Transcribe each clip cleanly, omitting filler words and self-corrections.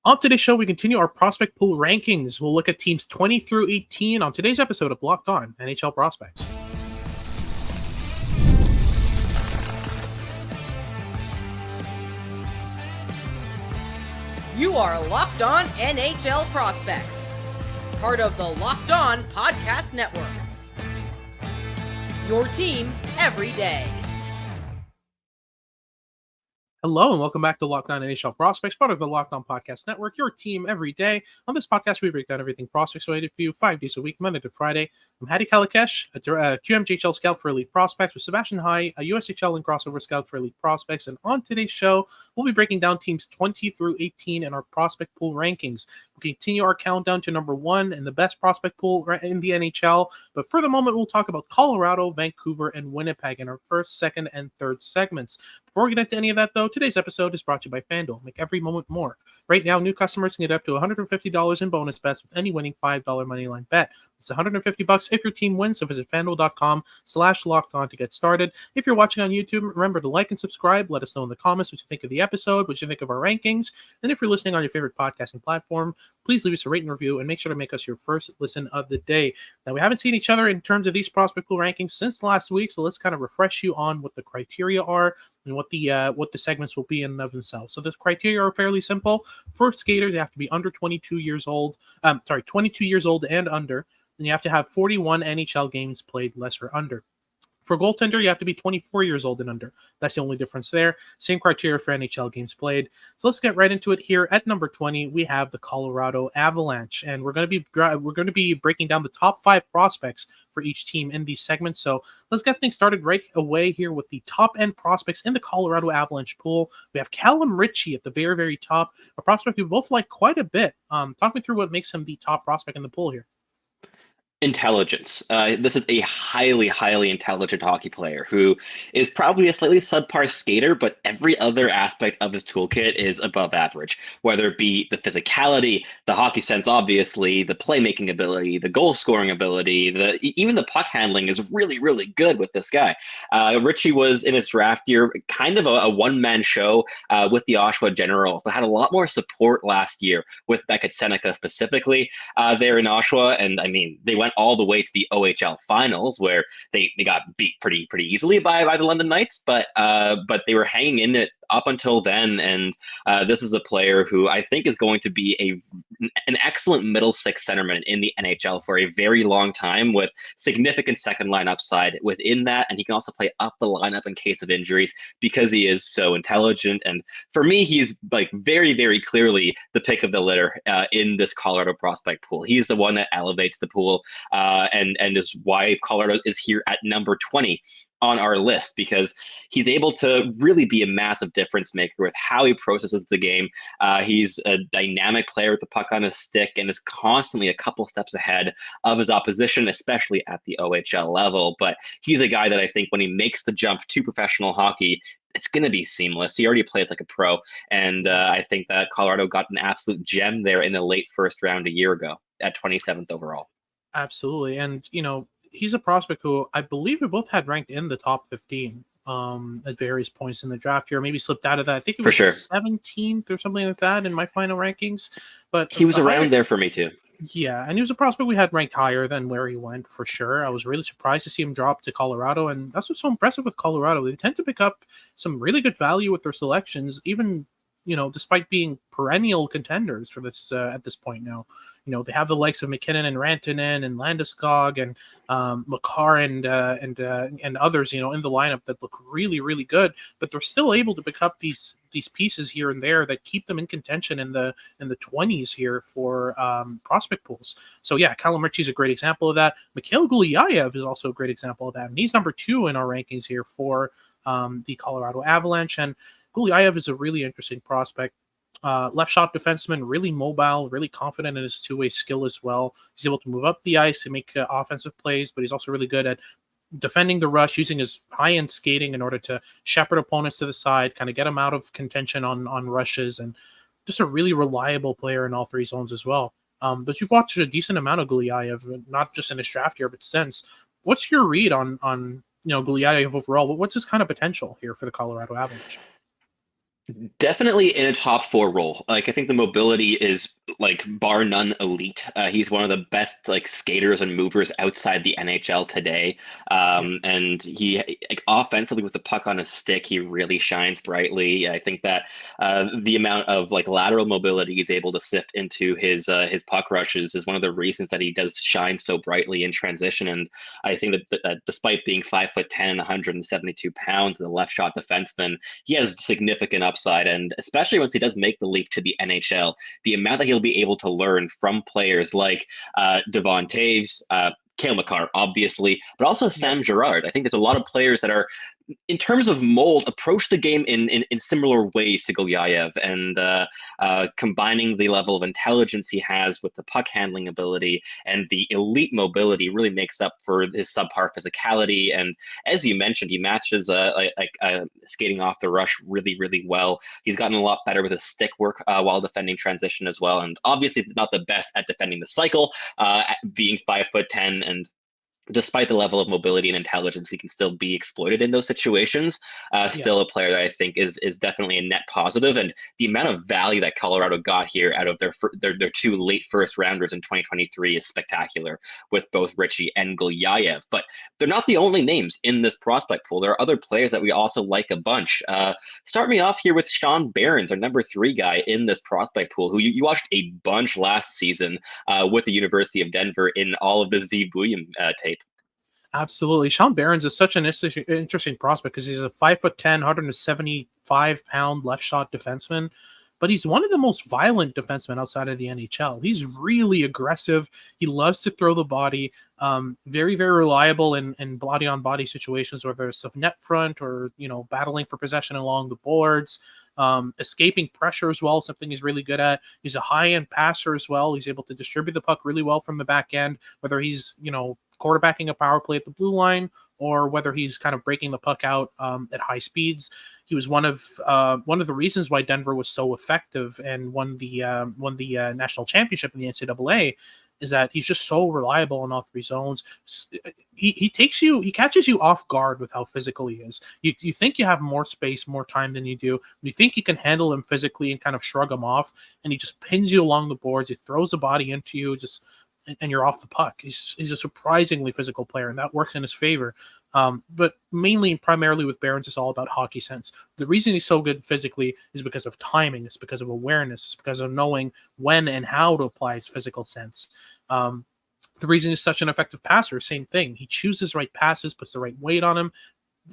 On today's show, we continue our prospect pool rankings. We'll look at teams 20 through 18 on today's episode of Locked On NHL Prospects. You are Locked On NHL Prospects, part of the Locked On Podcast Network. Your team every day. Hello and welcome back to Locked On NHL Prospects, part of the Locked On Podcast Network, your team every day. On this podcast, we break down everything prospects related for you 5 days a week, Monday to Friday. I'm Hadi Kalikesh, a QMJHL scout for Elite Prospects, with Sebastian High, a USHL and crossover scout for Elite Prospects. And on today's show, we'll be breaking down teams 20 through 18 in our prospect pool rankings. We'll continue our countdown to number one in the best prospect pool in the NHL. But for the moment, we'll talk about Colorado, Vancouver, and Winnipeg in our first, second, and third segments. Before we get into any of that, though, today's episode is brought to you by FanDuel. Make every moment more. Right now, new customers can get up to $150 in bonus bets with any winning $5 moneyline bet. It's $150 if your team wins, so visit FanDuel.com/lockedon to get started. If you're watching on YouTube, remember to like and subscribe. Let us know in the comments what you think of the episode, what you think of our rankings. And if you're listening on your favorite podcasting platform, please leave us a rating review and make sure to make us your first listen of the day. Now, we haven't seen each other in terms of these prospect pool rankings since last week, so let's kind of refresh you on what the criteria are and what the segments will be in and of themselves. So the criteria are fairly simple. For skaters, you have to be under 22 years old. 22 years old and under. And you have to have 41 NHL games played, less or under. For goaltender, you have to be 24 years old and under. That's the only difference there. Same criteria for NHL games played. So let's get right into it here. At number 20, we have the Colorado Avalanche, and we're going to be breaking down the top 5 prospects for each team in these segments. So let's get things started right away here with the top end prospects in the Colorado Avalanche pool. We have Calum Ritchie at the very, very top, a prospect we both like quite a bit. Talk me through what makes him the top prospect in the pool here. Intelligence. This is a highly, highly intelligent hockey player who is probably a slightly subpar skater, but every other aspect of his toolkit is above average, whether it be the physicality, the hockey sense, obviously, the playmaking ability, the goal scoring ability, even the puck handling is really, really good with this guy. Ritchie was in his draft year kind of a one-man show with the Oshawa Generals, but had a lot more support last year with Beckett Seneca specifically there in Oshawa. And I mean, they went all the way to the OHL finals where they got beat pretty easily by the London Knights, but they were hanging in it up until then. And this is a player who I think is going to be an excellent middle six centerman in the NHL for a very long time, with significant second line upside within that. And he can also play up the lineup in case of injuries because he is so intelligent. And for me, he's like very, very clearly the pick of the litter in this Colorado prospect pool. He's the one that elevates the pool and is why Colorado is here at number 20 on our list, because he's able to really be a massive difference maker with how he processes the game. He's a dynamic player with the puck on his stick and is constantly a couple steps ahead of his opposition, especially at the OHL level. But he's a guy that I think when he makes the jump to professional hockey, it's going to be seamless. He already plays like a pro. And I think that Colorado got an absolute gem there in the late first round a year ago at 27th overall. Absolutely. And, he's a prospect who I believe we both had ranked in the top 15 at various points in the draft year. Maybe slipped out of that. I think it was 17th or something like that in my final rankings. But he was around there for me too. Yeah, and he was a prospect we had ranked higher than where he went for sure. I was really surprised to see him drop to Colorado, and that's what's so impressive with Colorado. They tend to pick up some really good value with their selections, even despite being perennial contenders for this at this point now. They have the likes of McKinnon and Rantanen and Landeskog and Makar and others, in the lineup that look really, really good, but they're still able to pick up these pieces here and there that keep them in contention in the 20s here for prospect pools. So yeah, Calum Ritchie is a great example of that. Mikhail Gulyayev is also a great example of that, and he's number 2 in our rankings here for the Colorado Avalanche. And Gulyayev is a really interesting prospect. Left shot defenseman, really mobile, really confident in his two-way skill as well. He's able to move up the ice and make offensive plays, but he's also really good at defending the rush, using his high-end skating in order to shepherd opponents to the side, kind of get them out of contention on rushes, and just a really reliable player in all 3 zones as well. But you've watched a decent amount of Gulyayev, not just in his draft year, but since. What's your read on Gulyayev overall? What's his kind of potential here for the Colorado Avalanche? Definitely in a top four role. Like I think the mobility is like bar none elite. He's one of the best like skaters and movers outside the NHL today. Yeah. And he like offensively with the puck on his stick, he really shines brightly. I think that the amount of like lateral mobility he's able to sift into his puck rushes is one of the reasons that he does shine so brightly in transition. And I think that despite being 5'10" and 172 pounds, the left shot defenseman, he has significant upside. And especially once he does make the leap to the NHL, the amount that he'll be able to learn from players like Devon Taves, Cale Makar, obviously, but also Sam Girard. I think there's a lot of players that are, in terms of mold, approach the game in similar ways to Gulyayev, and combining the level of intelligence he has with the puck handling ability and the elite mobility really makes up for his subpar physicality. And as you mentioned, he matches skating off the rush really, really well. He's gotten a lot better with his stick work while defending transition as well. And obviously, he's not the best at defending the cycle, being 5'10" and despite the level of mobility and intelligence, he can still be exploited in those situations. Still a player that I think is definitely a net positive, and the amount of value that Colorado got here out of their two late first rounders in 2023 is spectacular, with both Ritchie and Gulyayev. But they're not the only names in this prospect pool. There are other players that we also like a bunch. Start me off here with Sean Behrens, our number 3 guy in this prospect pool, who you watched a bunch last season with the University of Denver in all of the Z William tape. Absolutely. Sean Behrens is such an interesting prospect because he's a 5'10", 175-pound left shot defenseman, but he's one of the most violent defensemen outside of the NHL. He's really aggressive. He loves to throw the body. Very, very reliable in body on body situations, whether it's a net front or battling for possession along the boards. Escaping pressure as well, something he's really good at. He's a high-end passer as well. He's able to distribute the puck really well from the back end, whether he's quarterbacking a power play at the blue line or whether he's kind of breaking the puck out at high speeds. He was one of the reasons why Denver was so effective and won the national championship in the NCAA. Is that he's just so reliable in all 3 zones. He catches you off guard with how physical he is. You think you have more space, more time than you do. You think you can handle him physically and kind of shrug him off, and he just pins you along the boards. He throws the body into you, and you're off the puck. He's a surprisingly physical player, and that works in his favor. But primarily with Behrens, it's all about hockey sense. The reason he's so good physically is because of timing. It's because of awareness. It's because of knowing when and how to apply his physical sense. The reason he's such an effective passer, same thing. He chooses the right passes, puts the right weight on him,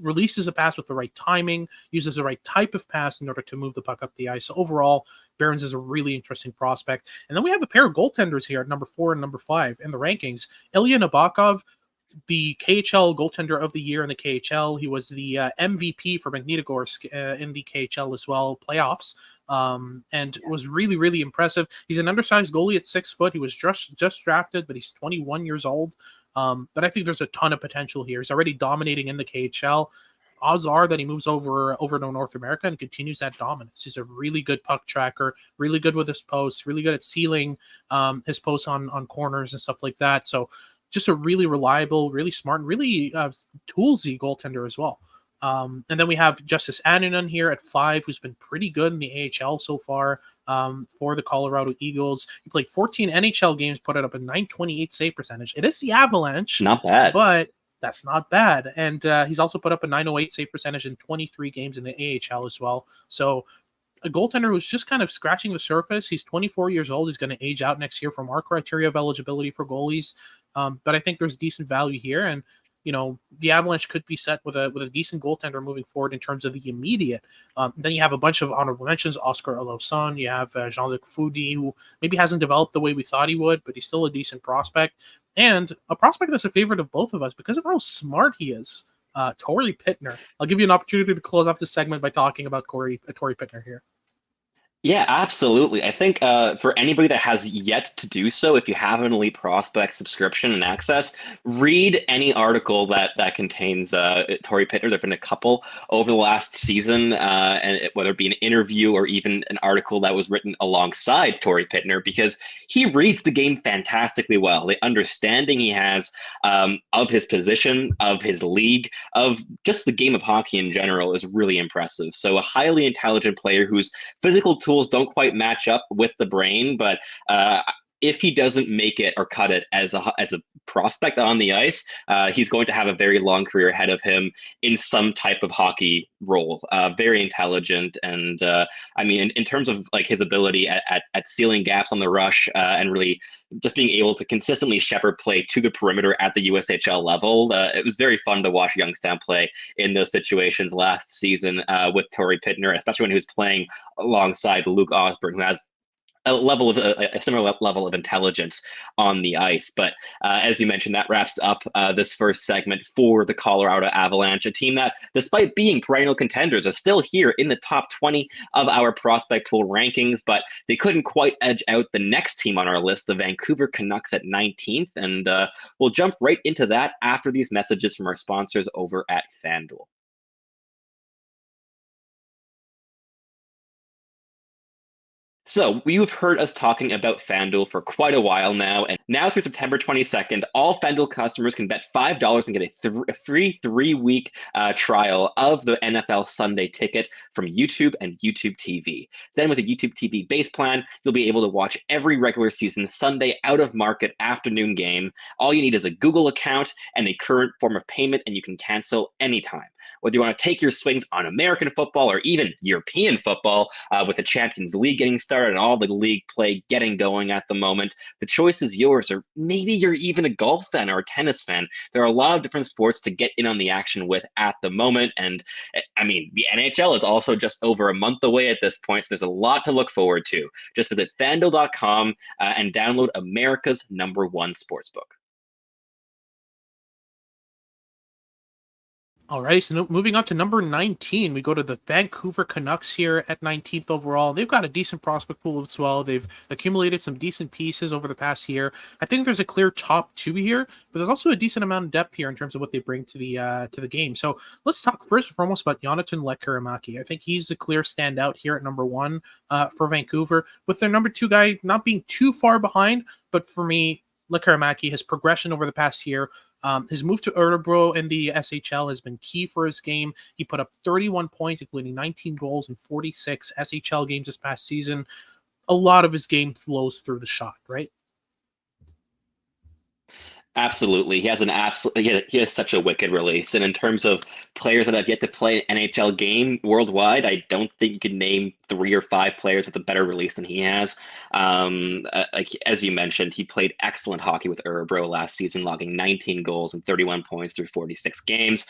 releases a pass with the right timing, uses the right type of pass in order to move the puck up the ice. So overall, Behrens is a really interesting prospect. And then we have a pair of goaltenders here at number 4 and number 5 in the rankings. Ilya Nabokov, the KHL goaltender of the year in the KHL. He was the MVP for Magnitogorsk in the KHL as well, playoffs, and was really, really impressive. He's an undersized goalie at 6 foot. He was just drafted, but he's 21 years old. But I think there's a ton of potential here. He's already dominating in the KHL. Odds are that he moves over to North America and continues that dominance. He's a really good puck tracker, really good with his posts, really good at sealing his posts on corners and stuff like that. So just a really reliable, really smart, and really toolsy goaltender as well. And then we have Justice Annunen here at 5, who's been pretty good in the AHL so far for the Colorado Eagles. He played 14 NHL games, put it up a .928 save percentage. It is the Avalanche. Not bad. But that's not bad. And he's also put up a .908 save percentage in 23 games in the AHL as well. So a goaltender who's just kind of scratching the surface. He's 24 years old. He's going to age out next year from our criteria of eligibility for goalies. But I think there's decent value here. And, the Avalanche could be set with a decent goaltender moving forward in terms of the immediate. Then you have a bunch of honorable mentions. Oscar Olofsson. You have Jean-Luc Foudy, who maybe hasn't developed the way we thought he would, but he's still a decent prospect. And a prospect that's a favorite of both of us because of how smart he is. Torrey Pittner. I'll give you an opportunity to close off this segment by talking about Torrey Pittner here. Yeah, absolutely. I think for anybody that has yet to do so, if you have an Elite Prospect subscription and access, read any article that contains Torrey Pittner. There've been a couple over the last season, whether it be an interview or even an article that was written alongside Torrey Pittner, because he reads the game fantastically well. The understanding he has of his position, of his league, of just the game of hockey in general is really impressive. So a highly intelligent player who's physical tools don't quite match up with the brain, but if he doesn't make it or cut it as a prospect on the ice, he's going to have a very long career ahead of him in some type of hockey role. Very intelligent, and I mean, in terms of like his ability at sealing gaps on the rush and really just being able to consistently shepherd play to the perimeter at the USHL level, it was very fun to watch Youngstown play in those situations last season with Torrey Pittner, especially when he was playing alongside Luke Osborne, who has a similar level of intelligence on the ice. But as you mentioned, that wraps up this first segment for the Colorado Avalanche, a team that, despite being perennial contenders, is still here in the top 20 of our prospect pool rankings. But they couldn't quite edge out the next team on our list, the Vancouver Canucks, at 19th. And we'll jump right into that after these messages from our sponsors over at FanDuel. So you've heard us talking about FanDuel for quite a while now, and now through September 22nd, all FanDuel customers can bet $5 and get a free 3-week trial of the NFL Sunday Ticket from YouTube and YouTube TV. Then with a YouTube TV base plan, you'll be able to watch every regular season Sunday out-of-market afternoon game. All you need is a Google account and a current form of payment, and you can cancel anytime. Whether you want to take your swings on American football or even European football, with the Champions League getting started and all the league play getting going at the moment, the choice is yours. Or maybe you're even a golf fan or a tennis fan. There are a lot of different sports to get in on the action with at the moment. And I mean, the NHL is also just over a month away at this point, so there's a lot to look forward to. Just visit FanDuel.com and download America's #1 sportsbook. Alrighty, so moving on to number 19, we go to the Vancouver Canucks here at 19th overall. They've got a decent prospect pool as well. They've accumulated some decent pieces over the past year. I think there's a clear top two here, but there's also a decent amount of depth here in terms of what they bring to the game. So let's talk first and foremost about Jonathan Lekkerimaki. I think he's the clear standout here at number one for Vancouver, with their number two guy not being too far behind. But for me, Lekkerimaki, his progression over the past year, his move to Örebro in the SHL has been key for his game. He put up 31 points, including 19 goals in 46 SHL games this past season. A lot of his game flows through the shot, right? Absolutely. He has he has such a wicked release. And in terms of players that have yet to play an NHL game worldwide, I don't think you can name 3 or 5 players with a better release than he has. Like as you mentioned, he played excellent hockey with Örebro last season, logging 19 goals and 31 points through 46 games.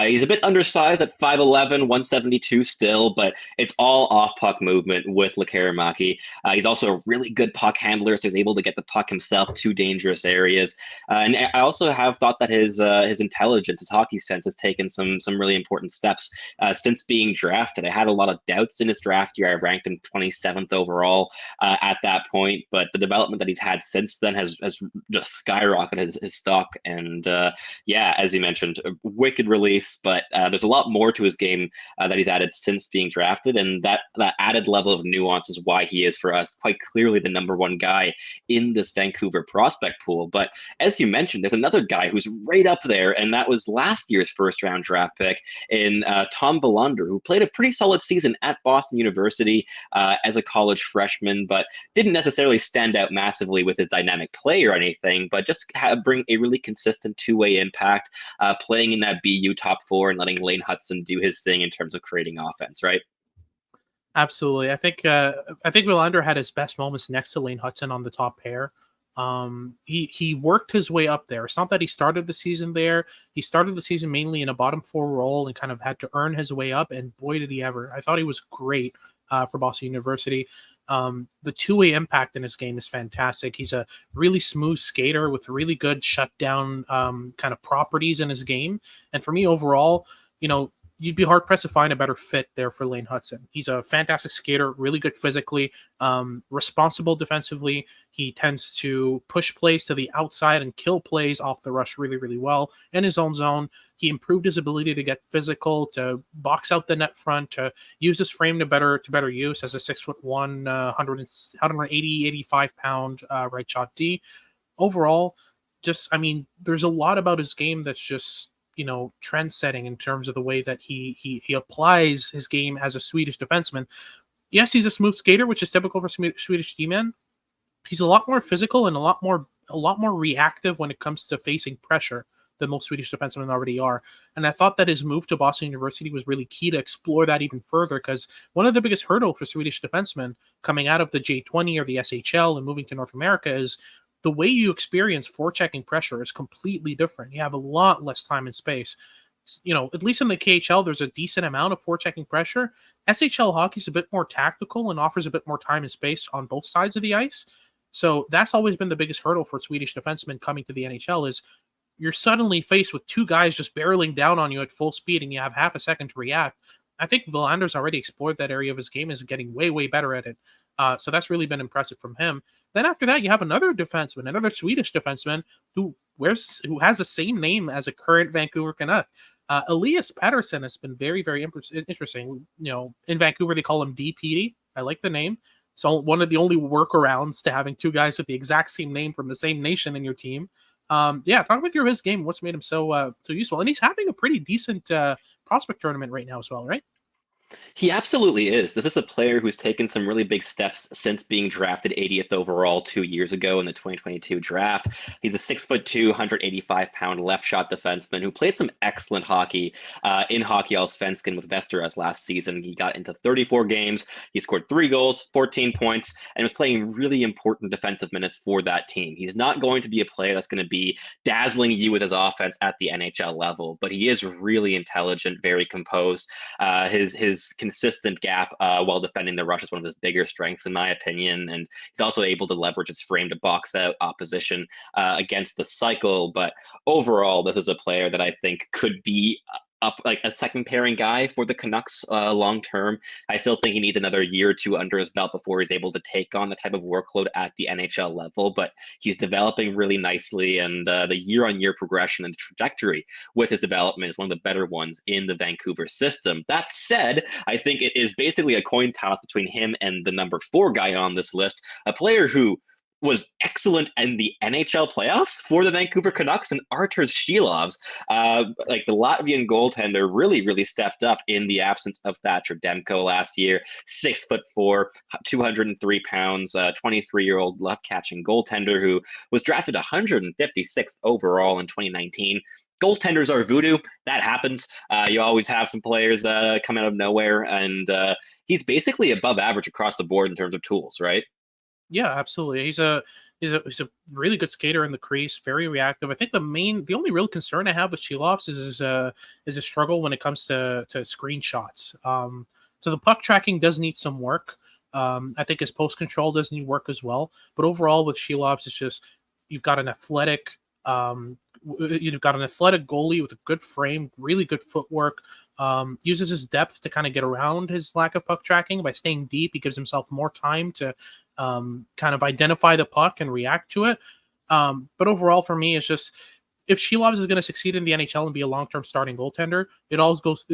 He's a bit undersized at 5'11", 172 still, but it's all off puck movement with Lekkerimaki. He's also a really good puck handler, so he's able to get the puck himself to dangerous areas. And I also have thought that his intelligence, his hockey sense, has taken some really important steps since being drafted. I had a lot of doubts in his draft year. I ranked him 27th overall at that point, but the development that he's had since then has just skyrocketed his stock. And yeah, as you mentioned, a wicked release, but there's a lot more to his game that he's added since being drafted, and that added level of nuance is why he is for us quite clearly the number one guy in this Vancouver prospect pool. But as you mentioned, there's another guy who's right up there, and that was last year's first-round draft pick in Tom Willander, who played a pretty solid season at Boston University as a college freshman, but didn't necessarily stand out massively with his dynamic play or anything, but just bring a really consistent two-way impact, playing in that BU top 4 and letting Lane Hutson do his thing in terms of creating offense, right? Absolutely. I think Willander had his best moments next to Lane Hutson on the top pair. He worked his way up there. It's not that he started the season there. He started the season mainly in a bottom 4 role and kind of had to earn his way up. And boy, did he ever! I thought he was great for Boston University. The two-way impact in his game is fantastic. He's a really smooth skater with really good shutdown kind of properties in his game. And for me, overall, you'd be hard pressed to find a better fit there for Lane Hudson. He's a fantastic skater, really good physically, responsible defensively. He tends to push plays to the outside and kill plays off the rush really, really well in his own zone. He improved his ability to get physical, to box out the net front, to use his frame to better use as a 6'1", 180, 85 pound right shot D. Overall, there's a lot about his game that's just, trend setting in terms of the way that he applies his game as a Swedish defenseman. Yes, he's a smooth skater, which is typical for Swedish D-men. He's a lot more physical and a lot more reactive when it comes to facing pressure than most Swedish defensemen already are. And I thought that his move to Boston University was really key to explore that even further, because one of the biggest hurdles for Swedish defensemen coming out of the J20 or the SHL and moving to North America is the way you experience forechecking pressure is completely different. You have a lot less time and space. At least in the KHL, there's a decent amount of forechecking pressure. SHL hockey is a bit more tactical and offers a bit more time and space on both sides of the ice. So that's always been the biggest hurdle for Swedish defensemen coming to the NHL is you're suddenly faced with two guys just barreling down on you at full speed and you have half a second to react. I think Wilander's already explored that area of his game, is getting way, way better at it. So that's really been impressive from him. Then after that, you have another Swedish defenseman who has the same name as a current Vancouver Canuck. Elias Pettersson has been very, very interesting. In Vancouver, they call him DPD. I like the name. So one of the only workarounds to having two guys with the exact same name from the same nation in your team. Talk me through his game. What's made him so useful? And he's having a pretty decent prospect tournament right now as well, right? He absolutely is. This is a player who's taken some really big steps since being drafted 80th overall 2 years ago in the 2022 draft. He's a 6'2", 185-pound left shot defenseman who played some excellent hockey in Hockey Allsvenskan with Västerås last season. He got into 34 games. He scored 3 goals, 14 points, and was playing really important defensive minutes for that team. He's not going to be a player that's going to be dazzling you with his offense at the NHL level, but he is really intelligent, very composed. His consistent gap while defending the rush is one of his bigger strengths, in my opinion. And he's also able to leverage his frame to box out opposition against the cycle. But overall, this is a player that I think could be up like a second pairing guy for the Canucks long term. I still think he needs another year or two under his belt before he's able to take on the type of workload at the NHL level, but he's developing really nicely, and the year-on-year progression and trajectory with his development is one of the better ones in the Vancouver system. That said, I think it is basically a coin toss between him and the number 4 guy on this list, a player who was excellent in the NHL playoffs for the Vancouver Canucks, and Arturs Shilovs, like the Latvian goaltender, really stepped up in the absence of Thatcher Demko last year. 6'4", 203 pounds, 23-year-old left-catching goaltender who was drafted 156th overall in 2019. Goaltenders are voodoo. That happens. You always have some players come out of nowhere, and he's basically above average across the board in terms of tools, right? Yeah, absolutely. He's a really good skater in the crease, very reactive. I think the only real concern I have with Shilovs is a struggle when it comes to screenshots. So the puck tracking does need some work. I think his post control does need work as well. But overall, with Shilovs, it's just you've got an athletic goalie with a good frame, really good footwork. Uses his depth to kind of get around his lack of puck tracking by staying deep. He gives himself more time to kind of identify the puck and react to it. But overall, for me, it's just if Shilovs is going to succeed in the NHL and be a long-term starting goaltender, it all goes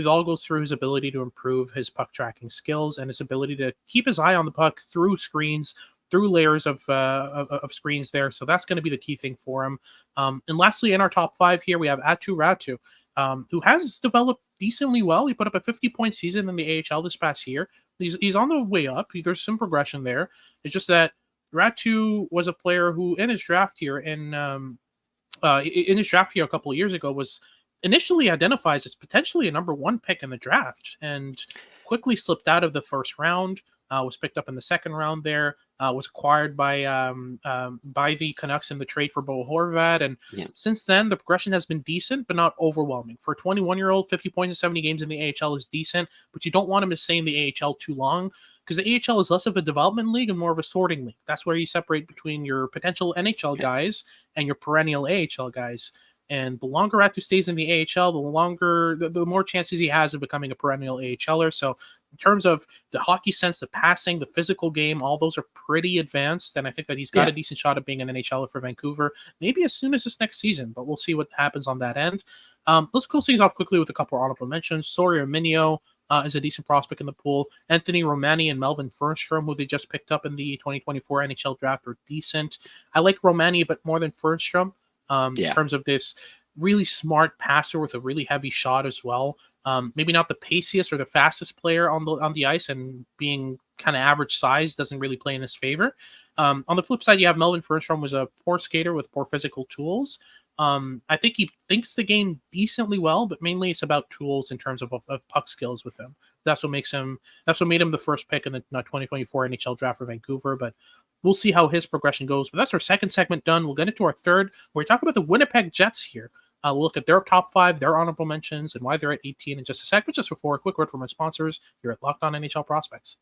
through his ability to improve his puck tracking skills and his ability to keep his eye on the puck through screens, through layers of screens there. So that's going to be the key thing for him. And lastly, in our top 5 here, we have Aatu Räty, who has developed decently well. He put up a 50-point season in the AHL this past year. He's on the way up. There's some progression there. It's just that Räty was a player who, in his draft year a couple of years ago, was initially identified as potentially a number 1 pick in the draft, and quickly slipped out of the first round. Was picked up in the second round there, was acquired by the Canucks in the trade for Bo Horvat. And since then, the progression has been decent, but not overwhelming. For a 21-year-old, 50 points in 70 games in the AHL is decent, but you don't want him to stay in the AHL too long, because the AHL is less of a development league and more of a sorting league. That's where you separate between your potential NHL guys and your perennial AHL guys. And the longer Ratu stays in the AHL, the more chances he has of becoming a perennial AHLer. So in terms of the hockey sense, the passing, the physical game, all those are pretty advanced. And I think that he's got a decent shot at being an NHLer for Vancouver, maybe as soon as this next season, but we'll see what happens on that end. Let's close things off quickly with a couple of honorable mentions. Sawyer Minio is a decent prospect in the pool. Anthony Romani and Melvin Fernstrom, who they just picked up in the 2024 NHL draft, are decent. I like Romani a bit more than Fernstrom in terms of this really smart passer with a really heavy shot as well. Maybe not the paciest or the fastest player on the ice, and being kind of average size doesn't really play in his favor. On the flip side, you have Melvin Fernstrom was a poor skater with poor physical tools. I think he thinks the game decently well, but mainly it's about tools in terms of puck skills with him. That's what made him the first pick in the 2024 NHL draft for Vancouver. But we'll see how his progression goes. But that's our second segment done. We'll get into our third, where we talk about the Winnipeg Jets here. We'll look at their top 5, their honorable mentions, and why they're at 18 in just a sec. But just before, a quick word from our sponsors here at Locked On NHL Prospects.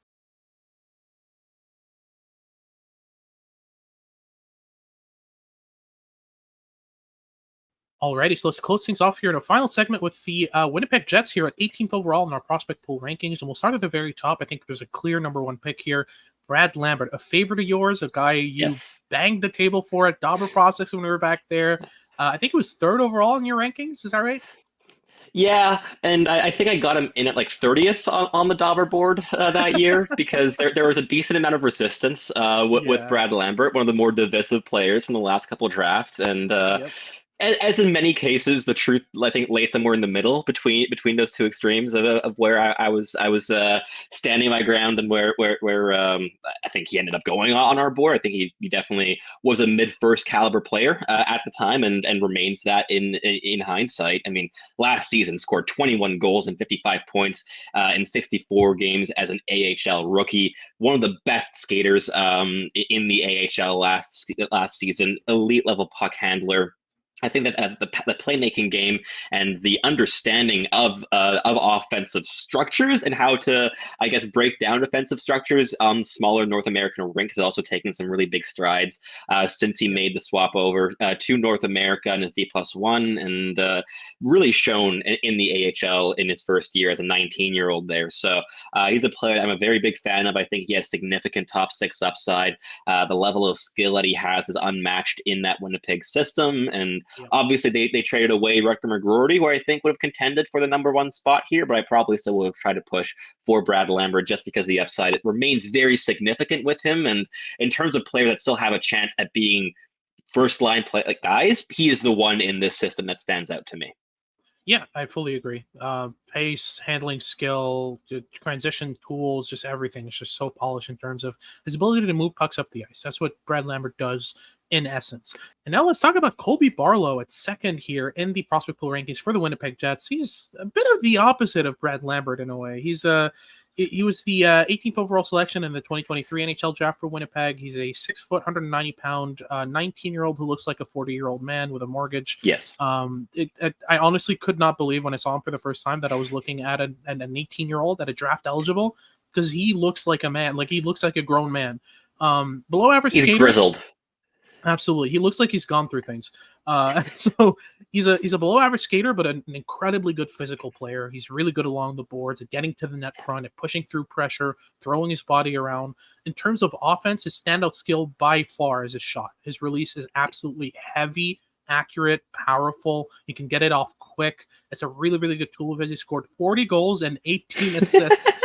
Alrighty, so let's close things off here in a final segment with the Winnipeg Jets here at 18th overall in our prospect pool rankings. And we'll start at the very top. I think there's a clear number 1 pick here. Brad Lambert, a favorite of yours, a guy you banged the table for at Dobber Prospects when we were back there. I think it was 3rd overall in your rankings. Is that right? Yeah, and I think I got him in at like 30th on the Dobber board that year because there was a decent amount of resistance with Brad Lambert, one of the more divisive players from the last couple of drafts. And as in many cases, the truth, I think, lay somewhere in the middle between those two extremes of where I was standing my ground and where I think he ended up going on our board. I think he definitely was a mid-first caliber player at the time and remains that in hindsight. I mean, last season scored 21 goals and 55 points in 64 games as an AHL rookie. One of the best skaters in the AHL last season. Elite level puck handler. I think that the playmaking game and the understanding of offensive structures and how to, I guess, break down defensive structures on smaller North American rink has also taken some really big strides since he made the swap over to North America in his D+1 and really shown in the AHL in his first year as a 19-year-old there. So he's a player I'm a very big fan of. I think he has significant top 6 upside. The level of skill that he has is unmatched in that Winnipeg system. And obviously, they traded away Rutger McGroarty, who I think would have contended for the number 1 spot here, but I probably still would have tried to push for Brad Lambert just because the upside, it remains very significant with him. And in terms of players that still have a chance at being first-line play guys, he is the one in this system that stands out to me. Yeah, I fully agree. Pace, handling skill, transition tools, just everything is just so polished in terms of his ability to move pucks up the ice. That's what Brad Lambert does in essence. And now let's talk about Colby Barlow at 2nd here in the prospect pool rankings for the Winnipeg Jets. He's a bit of the opposite of Brad Lambert in a way. He was the 18th overall selection in the 2023 NHL draft for Winnipeg. He's a 6 foot, 190-pound, 19-year-old who looks like a 40-year-old man with a mortgage. Yes. I honestly could not believe when I saw him for the first time that I was looking at an 18-year-old at a draft eligible, because he looks like a man. Like, he looks like a grown man. Below average skater. He's grizzled. Absolutely. He looks like he's gone through things. So he's a below average skater, but an incredibly good physical player. He's really good along the boards at getting to the net front, at pushing through pressure, throwing his body around. In terms of offense, his standout skill by far is his shot. His release is absolutely heavy, accurate, powerful. He can get it off quick. It's a really, really good tool of his. He scored 40 goals and 18 assists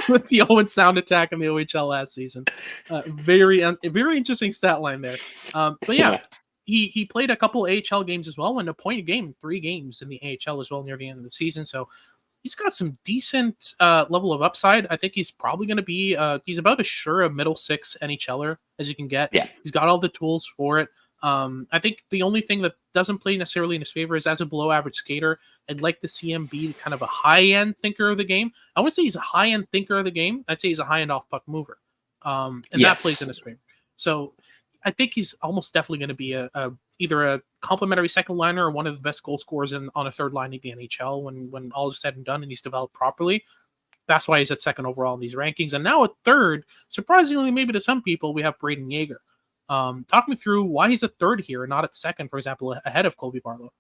with the Owen Sound attack in the OHL last season. Very interesting stat line there. But yeah, he played a couple AHL games as well, and a point a game in 3 games in the AHL as well near the end of the season. So he's got some decent level of upside. I think he's probably going to be, he's about as sure a middle 6 NHLer as you can get. Yeah. He's got all the tools for it. I think the only thing that doesn't play necessarily in his favor is, as a below average skater, I'd like to see him be kind of a high-end thinker of the game. I wouldn't say he's a high-end thinker of the game. I'd say he's a high-end off-puck mover. And that plays in his favor. So I think he's almost definitely going to be either a complimentary second liner or one of the best goal scorers on a third line in the NHL when all is said and done and he's developed properly. That's why he's at 2nd overall in these rankings. And now at 3rd, surprisingly maybe to some people, we have Braden Yeager. Talk me through why he's at 3rd here and not at 2nd, for example, ahead of Colby Barlow.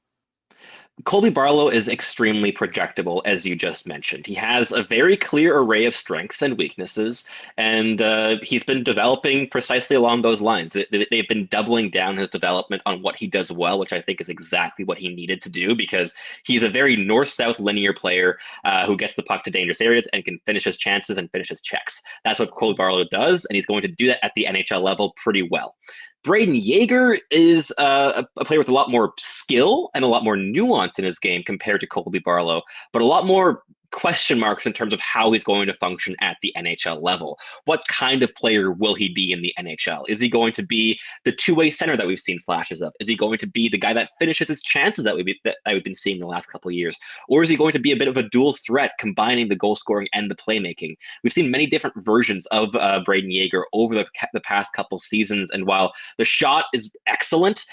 Colby Barlow is extremely projectable, as you just mentioned. He has a very clear array of strengths and weaknesses, and he's been developing precisely along those lines. They've been doubling down his development on what he does well, which I think is exactly what he needed to do, because he's a very north-south linear player who gets the puck to dangerous areas and can finish his chances and finish his checks. That's what Colby Barlow does, and he's going to do that at the NHL level pretty well. Braden Yeager is a player with a lot more skill and a lot more nuance in his game compared to Colby Barlow, but a lot more question marks in terms of how he's going to function at the NHL level. What kind of player will he be in the NHL? Is he going to be the two-way center that we've seen flashes of? Is he going to be the guy that finishes his chances that we've been seeing the last couple of years? Or is he going to be a bit of a dual threat, combining the goal scoring and the playmaking? We've seen many different versions of Braden Yeager over the past couple seasons, and while the shot is excellent,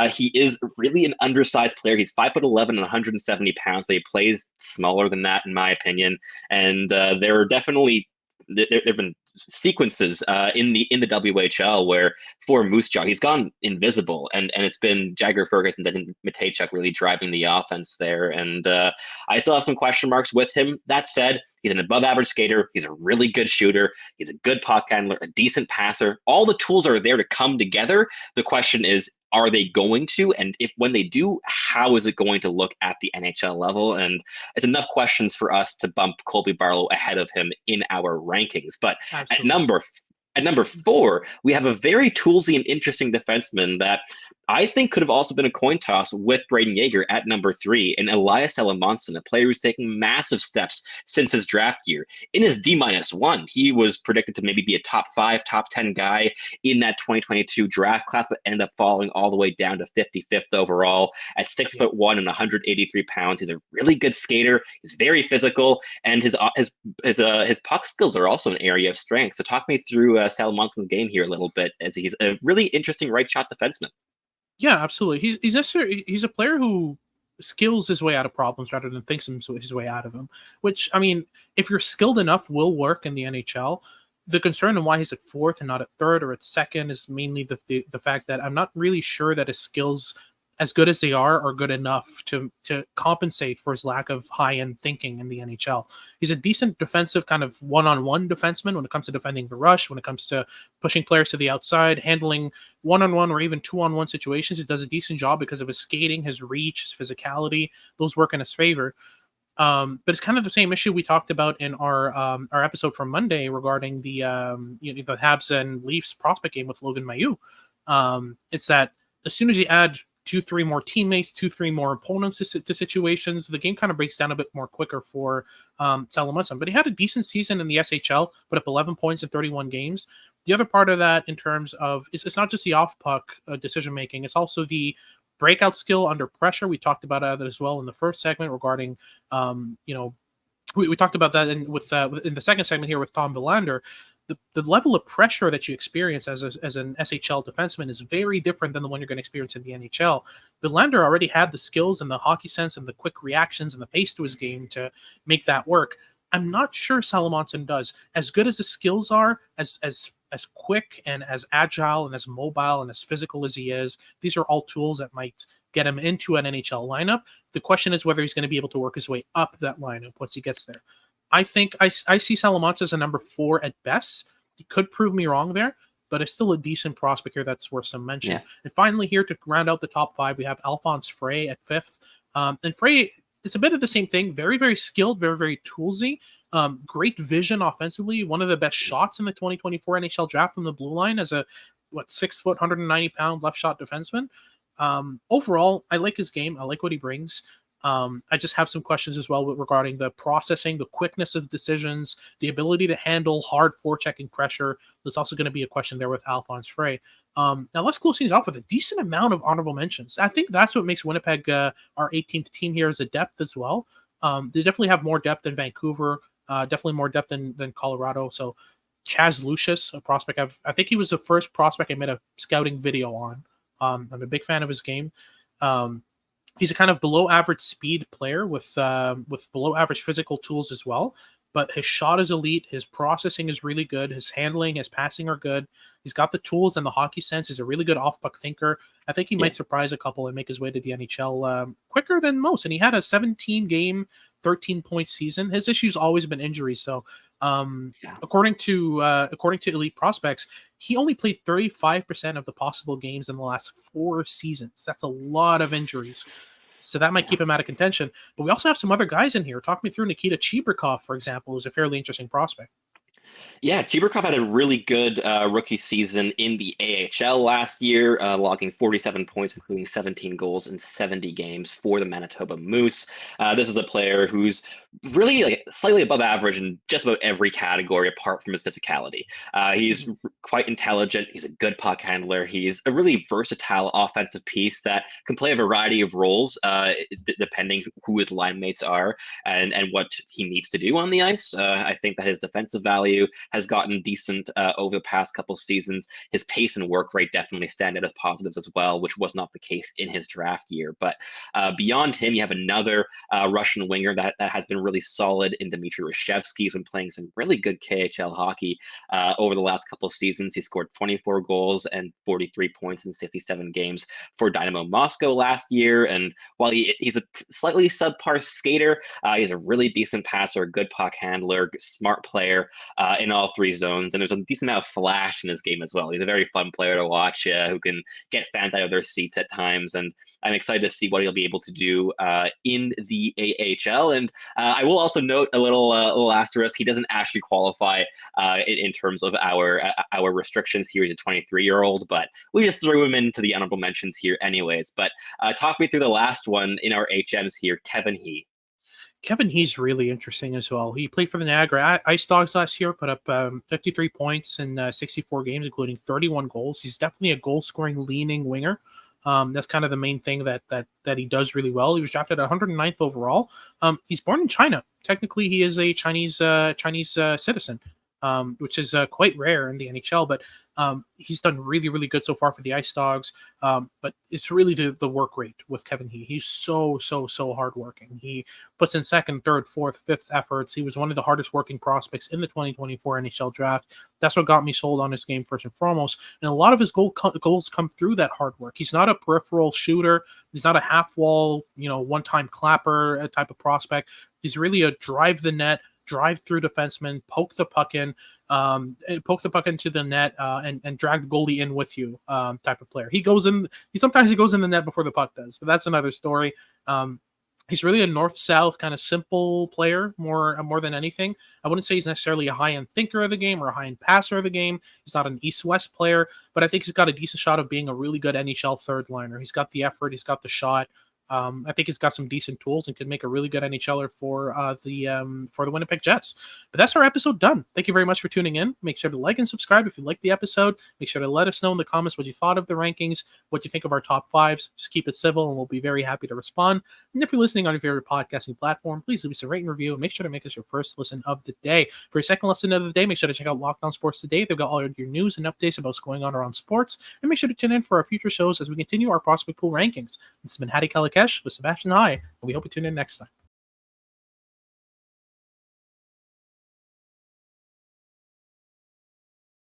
he is really an undersized player. He's 5'11" and 170 pounds, but he plays smaller than that, in my opinion. And there are definitely there have been sequences in the WHL where for Moose Jaw he's gone invisible, and it's been Jagger Ferguson and Matejchuk really driving the offense there. And I still have some question marks with him. That said, he's an above average skater. He's a really good shooter. He's a good puck handler, a decent passer. All the tools are there to come together. The question is, are they going to? And if when they do, how is it going to look at the NHL level? And it's enough questions for us to bump Colby Barlow ahead of him in our rankings. But Absolutely. at number 4, we have a very toolsy and interesting defenseman that I think could have also been a coin toss with Braden Yeager at number 3, and Elias Salamonson, a player who's taking massive steps since his draft year. In his D-1, he was predicted to maybe be a top 5, top 10 guy in that 2022 draft class, but ended up falling all the way down to 55th overall at 6'1" and 183 pounds. He's a really good skater. He's very physical, and his puck skills are also an area of strength. So talk me through Salamonson's game here a little bit, as he's a really interesting right shot defenseman. Yeah, absolutely. He's a player who skills his way out of problems rather than thinks his way out of them. Which, I mean, if you're skilled enough, will work in the NHL. The concern and why he's at 4th and not at 3rd or at 2nd is mainly the fact that I'm not really sure that his skills, as good as they are good enough to compensate for his lack of high-end thinking in the NHL. He's a decent defensive kind of one-on-one defenseman when it comes to defending the rush, when it comes to pushing players to the outside, handling one-on-one or even two-on-one situations. He does a decent job because of his skating, his reach, his physicality. Those work in his favor. But it's kind of the same issue we talked about in our episode from Monday regarding the the Habs and Leafs prospect game with Logan Mailloux. It's that as soon as you add 2-3 more teammates, 2-3 more opponents to situations, the game kind of breaks down a bit more quicker for Salamonson. But he had a decent season in the SHL, put up 11 points in 31 games. The other part of that, in terms of, it's not just the off puck decision making; it's also the breakout skill under pressure. We talked about that as well in the first segment regarding, we talked about that in the second segment here with Tom Villander. The level of pressure that you experience as an SHL defenseman is very different than the one you're going to experience in the NHL. Villander already had the skills and the hockey sense and the quick reactions and the pace to his game to make that work. I'm not sure Salamonson does. As good as the skills are, as quick and as agile and as mobile and as physical as he is, these are all tools that might get him into an NHL lineup. The question is whether he's going to be able to work his way up that lineup once he gets there. I think I see Salamonson as a number 4 at best. He could prove me wrong there, but it's still a decent prospect here that's worth some mention. Yeah. And finally, here to round out the top 5, we have Alphonse Frey at 5th. And Frey is a bit of the same thing. Very, very skilled, very, very toolsy. Great vision offensively. One of the best shots in the 2024 NHL draft from the blue line as a 6 foot, 190 pound left shot defenseman. Overall, I like his game. I like what he brings. I just have some questions as well regarding the processing, the quickness of decisions, the ability to handle hard forechecking pressure. There's also going to be a question there with Alphonse Frey. Now let's close things off with a decent amount of honorable mentions. I think that's what makes Winnipeg our 18th team here as a depth as well. They definitely have more depth than Vancouver, definitely more depth than Colorado. So Chaz Lucius, a prospect, I think he was the first prospect I made a scouting video on. I'm a big fan of his game. He's a kind of below average speed player with below average physical tools as well. but his shot is elite. His processing is really good. His handling, his passing are good. He's got the tools and the hockey sense. He's a really good off-puck thinker. I think he might surprise a couple and make his way to the NHL quicker than most. And he had a 17-game, 13-point season. His issue's always been injuries. So, according to Elite Prospects, he only played 35% of the possible games in the last 4 seasons. That's a lot of injuries. So that might keep him out of contention. But we also have some other guys in here. Talk me through Nikita Chibrikov, for example, who's a fairly interesting prospect. Yeah, Chibrikov had a really good rookie season in the AHL last year, logging 47 points, including 17 goals in 70 games for the Manitoba Moose. This is a player who's really slightly above average in just about every category apart from his physicality. He's quite intelligent. He's a good puck handler. He's a really versatile offensive piece that can play a variety of roles depending who his line mates are and what he needs to do on the ice. I think that his defensive value has gotten decent over the past couple seasons. His pace and work rate definitely stand out as positives as well, which was not the case in his draft year. But beyond him, you have another Russian winger that has been really solid in Dmitry Reshevsky. He's been playing some really good KHL hockey over the last couple seasons. He scored 24 goals and 43 points in 67 games for Dynamo Moscow last year. And while he's a slightly subpar skater, he's a really decent passer, good puck handler, smart player in all 3 zones. And there's a decent amount of flash in his game as well. He's a very fun player to watch who can get fans out of their seats at times. And I'm excited to see what he'll be able to do in the AHL. And I will also note a little asterisk. He doesn't actually qualify in terms of our restrictions here. He's a 23-year-old, but we just threw him into the honorable mentions here anyways. But talk me through the last one in our HMs here, Kevin He. Kevin He's really interesting as well. He played for the Niagara Ice Dogs last year, put up 53 points in 64 games, including 31 goals. He's definitely a goal-scoring, leaning winger. That's kind of the main thing that he does really well. He was drafted 109th overall. He's born in China. Technically, he is a Chinese citizen, which is quite rare in the NHL. But he's done really, really good so far for the Ice Dogs. But it's really the work rate with Kevin He. He's so hardworking. He puts in second, third, fourth, fifth efforts. He was one of the hardest working prospects in the 2024 NHL draft. That's what got me sold on his game first and foremost. And a lot of his goals come through that hard work. He's not a peripheral shooter. He's not a half wall, one-time clapper type of prospect. He's really a drive the net, drive through defensemen, poke the puck into the net, and drag the goalie in with you type of player. He sometimes goes in the net before the puck does, but that's another story. He's really a north-south kind of simple player more than anything. I wouldn't say he's necessarily a high-end thinker of the game or a high-end passer of the game. He's not an east-west player, but I think he's got a decent shot of being a really good NHL third liner. He's got the effort. He's got the shot. I think he's got some decent tools and could make a really good NHLer for the Winnipeg Jets. But that's our episode done. Thank you very much for tuning in. Make sure to like and subscribe if you liked the episode. Make sure to let us know in the comments what you thought of the rankings, what you think of our top 5s. Just keep it civil, and we'll be very happy to respond. And if you're listening on your favorite podcasting platform, please leave us a rate and review, and make sure to make us your first listen of the day. For your second listen of the day, make sure to check out Locked On Sports Today. They've got all your news and updates about what's going on around sports. And make sure to tune in for our future shows as we continue our prospect pool rankings. This has been Hadi Kalikesh with Sebastian High, and we hope you tune in next time.